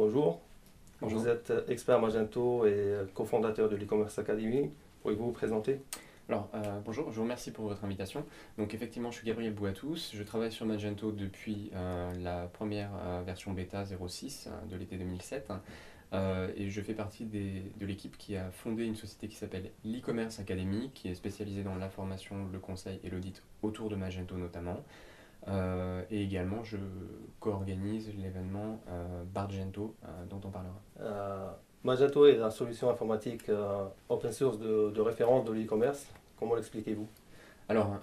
bonjour. Bonjour. Vous êtes expert Magento et cofondateur de l'e-commerce Academy. Pourriez-vous vous présenter? Bonjour, je vous remercie pour votre invitation. Donc effectivement, je suis Gabriel Bouatous, je travaille sur Magento depuis la première version bêta 06 de l'été 2007 et je fais partie de l'équipe qui a fondé une société qui s'appelle l'e-commerce Academy, qui est spécialisée dans la formation, le conseil et l'audit autour de Magento notamment. Et également, je co-organise l'événement Bargento dont on parlera. Euh, Magento est la solution informatique open source de référence de l'e-commerce. Comment l'expliquez-vous? Alors,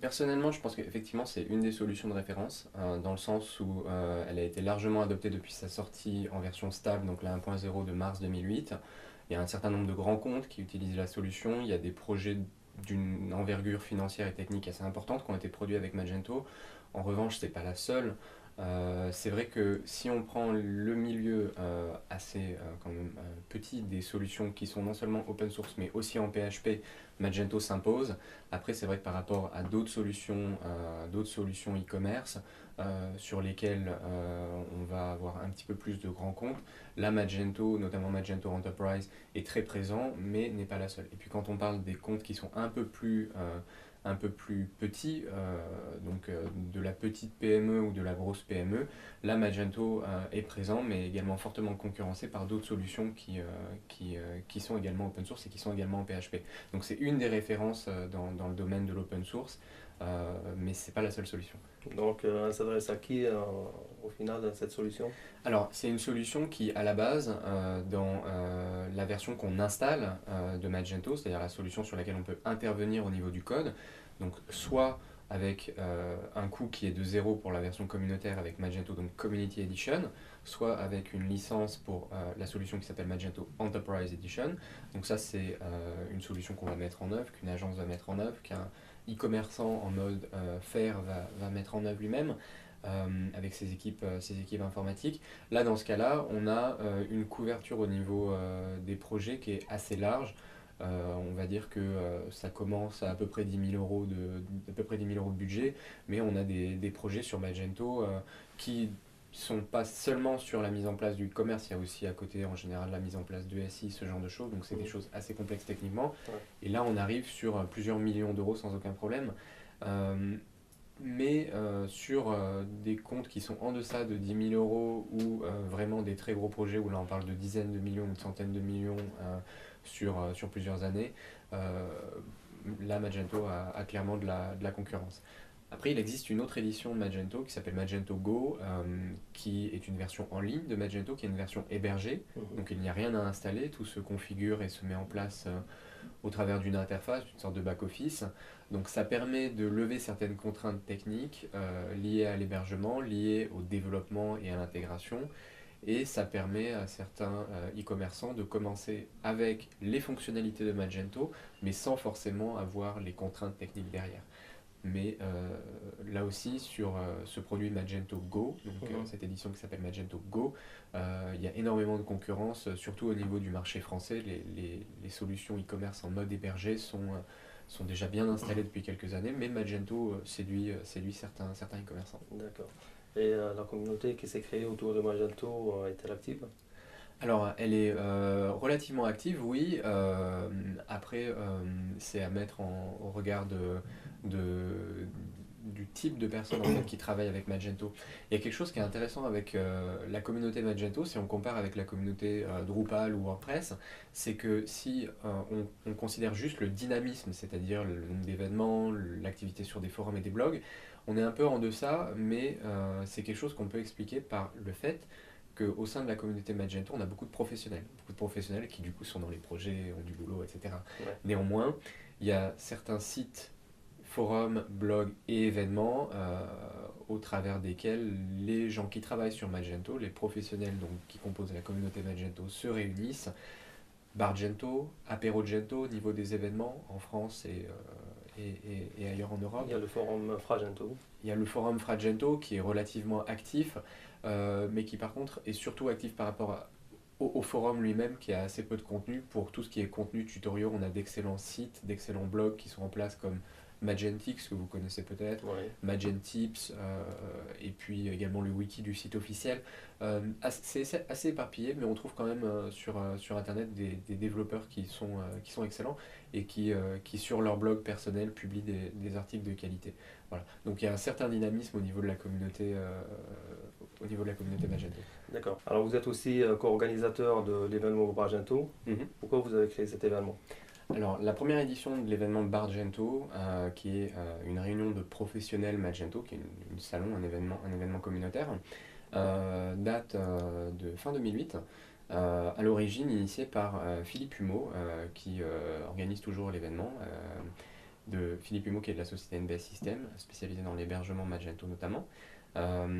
personnellement, je pense qu'effectivement, c'est une des solutions de référence, dans le sens où elle a été largement adoptée depuis sa sortie en version stable, donc la 1.0 de mars 2008. Il y a un certain nombre de grands comptes qui utilisent la solution. Il y a des projets d'une envergure financière et technique assez importante qui ont été produits avec Magento. En revanche, c'est pas la seule. C'est vrai que si on prend le milieu assez quand même petit des solutions qui sont non seulement open source mais aussi en PHP, Magento s'impose. Après, c'est vrai que par rapport à d'autres solutions e-commerce sur lesquelles on va avoir un petit peu plus de grands comptes, là Magento, notamment Magento Enterprise, est très présent, mais n'est pas la seule. Et puis quand on parle des comptes qui sont un peu plus petits, de la petite PME ou de la grosse PME, là Magento est présent, mais également fortement concurrencé par d'autres solutions qui sont également open source et qui sont également en PHP. Donc c'est une des références dans le domaine de l'open source, mais ce n'est pas la seule solution. Donc, elle s'adresse à qui au final cette solution? Alors, c'est une solution qui, à la base, dans la version qu'on installe de Magento, c'est-à-dire la solution sur laquelle on peut intervenir au niveau du code, donc soit avec un coût qui est de 0 pour la version communautaire avec Magento, donc Community Edition, soit avec une licence pour la solution qui s'appelle Magento Enterprise Edition. Donc ça, c'est une solution qu'on va mettre en œuvre, qu'une agence va mettre en œuvre, qu'un e-commerçant en mode faire va mettre en œuvre lui-même. Avec ses équipes informatiques. Là, dans ce cas-là, on a une couverture au niveau des projets qui est assez large. On va dire que ça commence à peu près 10 000 euros à peu près 10 000 euros de budget, mais on a des projets sur Magento qui sont pas seulement sur la mise en place du commerce, il y a aussi à côté en général la mise en place de SI, ce genre de choses, donc c'est des choses assez complexes techniquement. Ouais. Et là, on arrive sur plusieurs millions d'euros sans aucun problème. Euh, mais sur des comptes qui sont en deçà de 10 000 euros ou vraiment des très gros projets où là on parle de dizaines de millions ou de centaines de millions sur plusieurs années, euh, là Magento a clairement de la concurrence. Après, il existe une autre édition de Magento qui s'appelle Magento Go, qui est une version en ligne de Magento, qui est une version hébergée. Mhm. Donc il n'y a rien à installer, tout se configure et se met en place au travers d'une interface, une sorte de back-office. Donc ça permet de lever certaines contraintes techniques liées à l'hébergement, liées au développement et à l'intégration. Et ça permet à certains e-commerçants de commencer avec les fonctionnalités de Magento, mais sans forcément avoir les contraintes techniques derrière. Mais là aussi, sur ce produit Magento Go, donc Mhm. cette édition qui s'appelle Magento Go, il y a énormément de concurrence, surtout au niveau du marché français. Les solutions e-commerce en mode hébergé sont déjà bien installées depuis quelques années, mais Magento séduit certains e-commerçants. D'accord. Et la communauté qui s'est créée autour de Magento est-elle active? Alors, elle est relativement active, oui. Après, c'est à mettre au regard du type de personnes en fait, qui travaillent avec Magento. Il y a quelque chose qui est intéressant avec la communauté Magento, si on compare avec la communauté Drupal ou WordPress, c'est que si on considère juste le dynamisme, c'est-à-dire le nombre d'événements, l'activité sur des forums et des blogs, on est un peu en deçà, mais c'est quelque chose qu'on peut expliquer par le fait qu'au sein de la communauté Magento, on a beaucoup de professionnels qui du coup sont dans les projets, ont du boulot, etc. Ouais. Néanmoins, il y a certains sites, forums, blogs et événements au travers desquels les gens qui travaillent sur Magento, les professionnels donc, qui composent la communauté Magento se réunissent. Bargento, Aperogento au niveau des événements en France et ailleurs en Il Europe. y a le forum Fragento. Il y a le forum Fragento qui est relativement actif, mais qui par contre est surtout actif par rapport au forum lui-même qui a assez peu de contenu. Pour tout ce qui est contenu tutoriel, on a d'excellents sites, d'excellents blogs qui sont en place comme Magentix, que vous connaissez peut-être, Ouais. Magentips, et puis également le wiki du site officiel. C'est assez éparpillé, mais on trouve quand même sur Internet des développeurs qui sont excellents et qui, sur leur blog personnel, publient des articles de qualité. Voilà. Donc il y a un certain dynamisme au niveau de la communauté Magento. D'accord. Alors vous êtes aussi co-organisateur de l'événement Bargento. Mhm. Pourquoi vous avez créé cet événement? Alors, la première édition de l'événement Bargento, qui est une réunion de professionnels Magento, qui est une salon, un événement communautaire, date de fin 2008. À l'origine initiée par Philippe Humeau, qui organise toujours l'événement, de Philippe Humeau qui est de la société NBS System, spécialisée dans l'hébergement Magento notamment.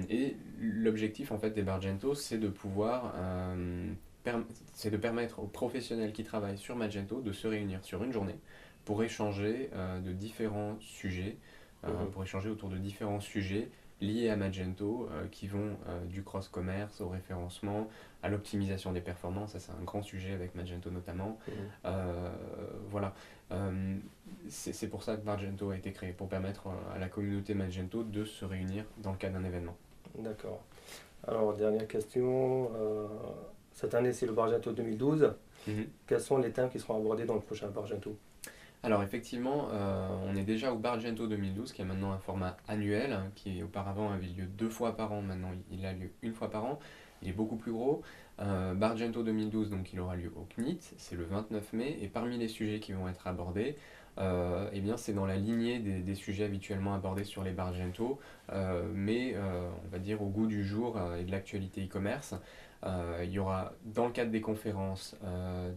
Et l'objectif en fait des Bargento, c'est de pouvoir c'est de permettre aux professionnels qui travaillent sur Magento de se réunir sur une journée pour échanger de différents sujets, Mhm. pour échanger autour de différents sujets liés à Magento qui vont du cross-commerce au référencement, à l'optimisation des performances, ça c'est un grand sujet avec Magento notamment. Mhm. Euh, voilà. Euh, c'est pour ça que Magento a été créé, pour permettre à la communauté Magento de se réunir dans le cadre d'un événement. D'accord. Alors, dernière question. Cette année, c'est le Bargento 2012. Mhm. Quels sont les thèmes qui seront abordés dans le prochain Bargento? Alors effectivement, on est déjà au Bargento 2012, qui est maintenant un format annuel, hein, qui auparavant avait lieu 2 fois par an, maintenant il a lieu 1 fois par an, il est beaucoup plus gros. Bargento 2012, donc il aura lieu au CNIT, c'est le 29 mai, et parmi les sujets qui vont être abordés, eh bien c'est dans la lignée des sujets habituellement abordés sur les Bargento, mais on va dire au goût du jour et de l'actualité e-commerce. Il y aura dans le cadre des conférences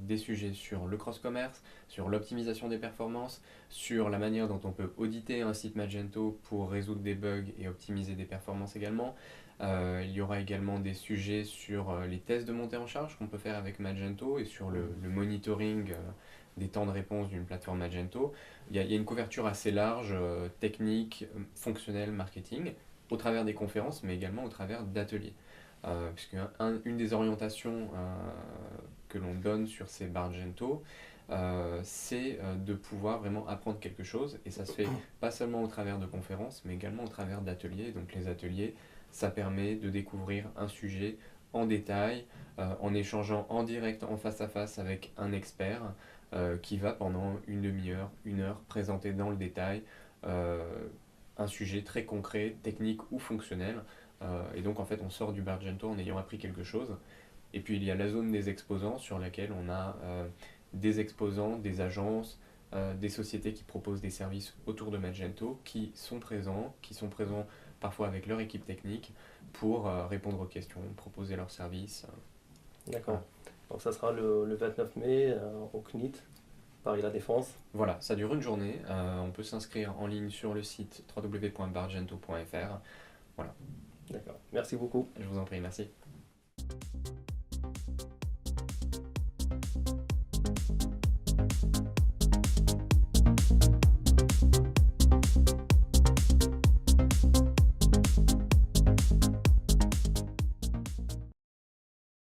des sujets sur le cross-commerce, sur l'optimisation des performances, sur la manière dont on peut auditer un site Magento pour résoudre des bugs et optimiser des performances également. Il y aura également des sujets sur les tests de montée en charge qu'on peut faire avec Magento et sur le monitoring des temps de réponse d'une plateforme Magento. Il y a une couverture assez large, technique, fonctionnelle, marketing, au travers des conférences, mais également au travers d'ateliers. Puisque une des orientations que l'on donne sur ces Bargento, c'est de pouvoir vraiment apprendre quelque chose, et ça se fait pas seulement au travers de conférences, mais également au travers d'ateliers. Donc les ateliers, ça permet de découvrir un sujet en détail, en échangeant en direct, en face à face avec un expert, qui va pendant une demi-heure, 1 heure, présenter dans le détail euh, un sujet très concret, technique ou fonctionnel. Et donc en fait on sort du Bargento en ayant appris quelque chose. Et puis il y a la zone des exposants sur laquelle on a des exposants, des agences, des sociétés qui proposent des services autour de Magento qui sont présents parfois avec leur équipe technique pour répondre aux questions, proposer leurs services. D'accord. Voilà. Donc ça sera le 29 mai au CNIT, Paris La Défense. Voilà, ça dure une journée. On peut s'inscrire en ligne sur le site www.bargento.fr. Voilà, D'accord. Merci beaucoup. je vous en prie, merci.